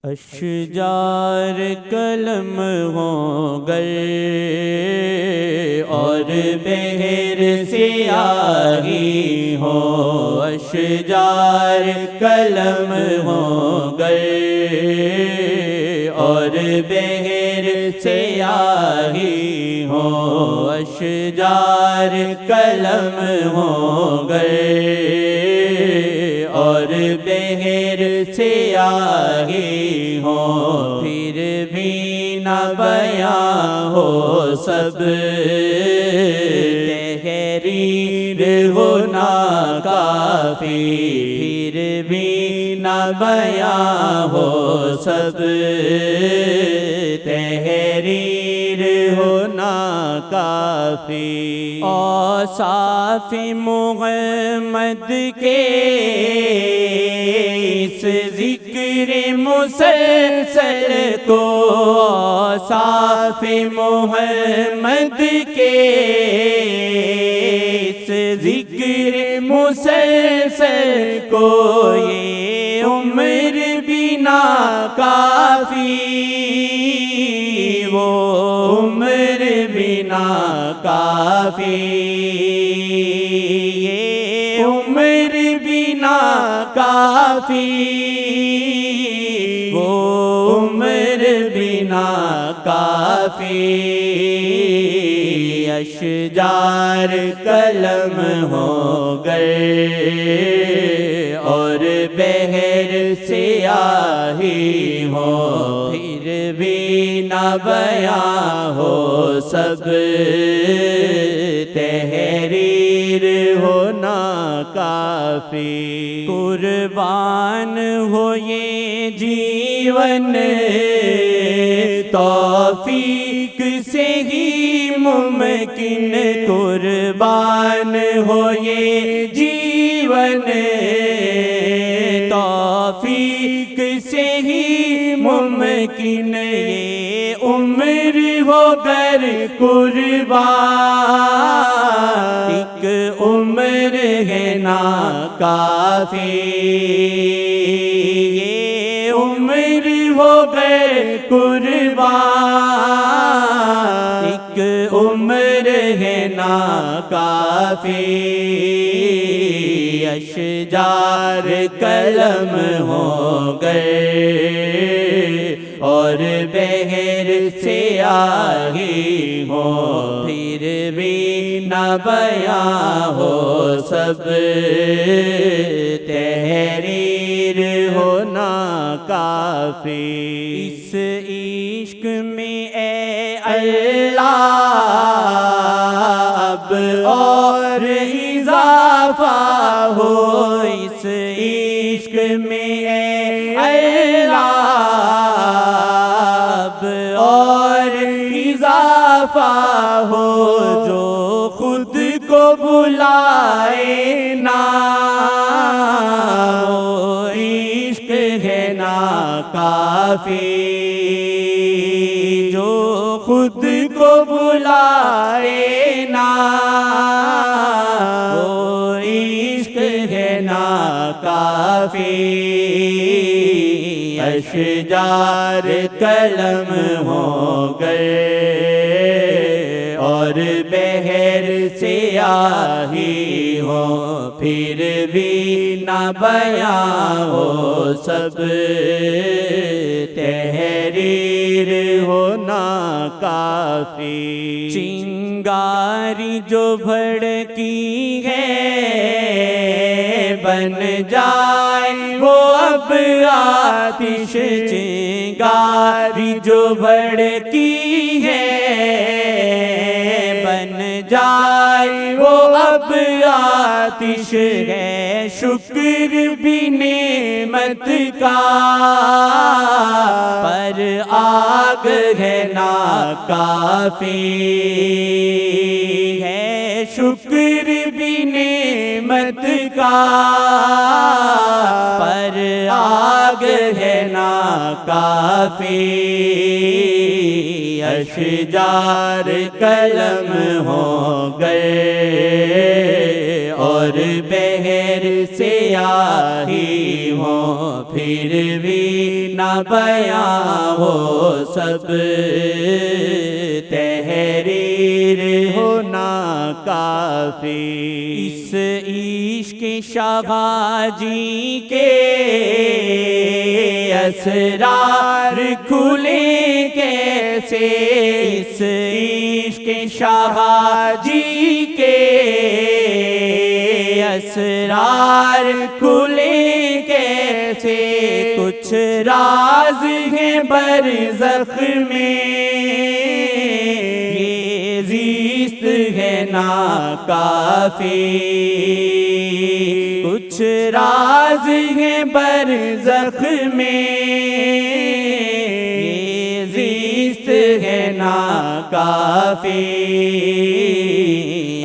اشجار قلم ہو گئے اور بحر سیاہی ہو، اشجار قلم ہو گئے اور بحر سیاہی ہو، اشجار قلم ہو گئے اور بحر سیاہی ہو، پھر بھی نہ بیاں ہو سب تحریر ہو نہ کافی، پھر بھی نہ بیاں ہو سب تحریر ہو نہ کافی۔ اوصاف محمد کے اس ذکر مسلسل کو، اوصاف محمد کے اس ذکر مسلسل کو، یہ عمر بھی ناکافی، وہ عمر بھی ناکافی، یہ عمر بھی ناکافی، وہ عمر بھی ناکافی۔ اشجار قلم ہو گئے اور بحر سیاہی ہو، پھر بھی نہ بیاں ہو سب تحریر ہو نہ کافی۔ قربان ہو یہ جیون توفیق سے ہی ممکن، قربان ہو یہ جیون توفیق سے ہی ممکن، یہ عمر ہو گر قربان، ایک عمر ہے ناکافی، یہ عمر ہو گر قربان، ایک عمر ہے ناکافی۔ اشجار قلم ہو گئے اور بحر سیاہی ہو، پھر بھی نہ بیاں ہو سب تحریر ہو نہ کافی۔ اس عشق میں اے اللہ اب اور اضافہ ہو، اس عشق میں اے اللہ اب اور اضافہ ہو، جو خود کو بلائے نہ وہ عشق ہے ناکافی، جو خود کو بلائے نہ وہ عشق ہے ناکافی۔ اشجار قلم ہو گئے اور بحر سیاہی ہو، پھر بھی نہ بیاں ہو سب تحریر ہو نہ کافی۔ چنگاری جو بھڑکی ہے بن جائے وہ اب آتش، چنگاری جو بھڑکی ہے بن جائے وہ اب آتش ہے، شکر بھی نعمت کا پر آگ ہے ناکافی، ہے شکر بھی نعمت کا پر آگ ہے ناکافی۔ اشجار قلم ہو گئے اور بحر سیاہی ہو، پھر بھی نہ بیاں ہو سب تحریر ہونا کافی اس عشق شاہجی کے اسرار کھلے کیسے اس عشق شاہجی کے اسرار کھلے کیسے کچھ راز ہیں برزخ میں یہ زیست ہے ناکافی کچھ راز ہیں برزخ میں یہ زیست ہے ناکافی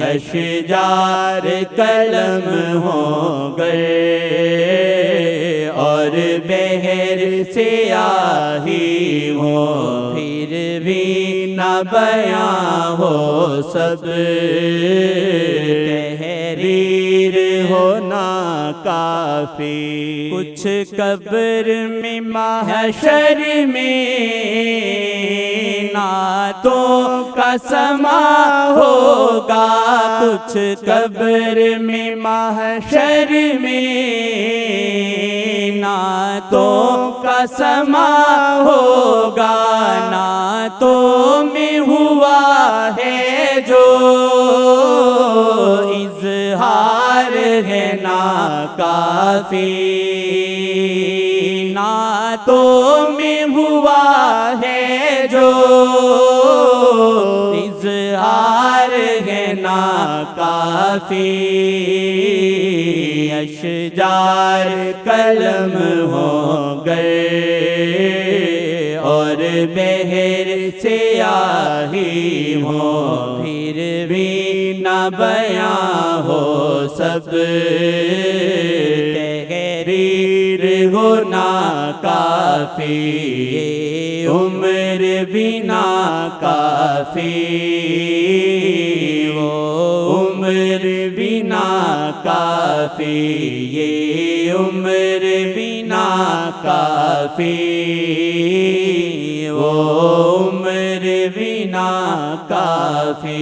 اشجار قلم ہو گئے اور بحر سیاہی ہو پھر بھی نہ بیاں ہو سب تحریر ہونا کافی کچھ قبر میں محشر میں نعتوں کا سما ہوگا کچھ قبر میں محشر میں نعتوں کا سما ہوگا نعتوں میں ہوا ہے جو اظہار ہے ناکافی نعتوں میں ہوا ہے جو اظہار ہے ناکافی اشجار قلم ہو گئے اور بحر سیاہی ہو پھر بھی نہ بیاں ہو سب تحریر ہونا کافی یہ عمر بھی ناکافی وہ عمر بھی ناکافی یہ عمر بھی ناکافی وہ عمر بھی ناکافی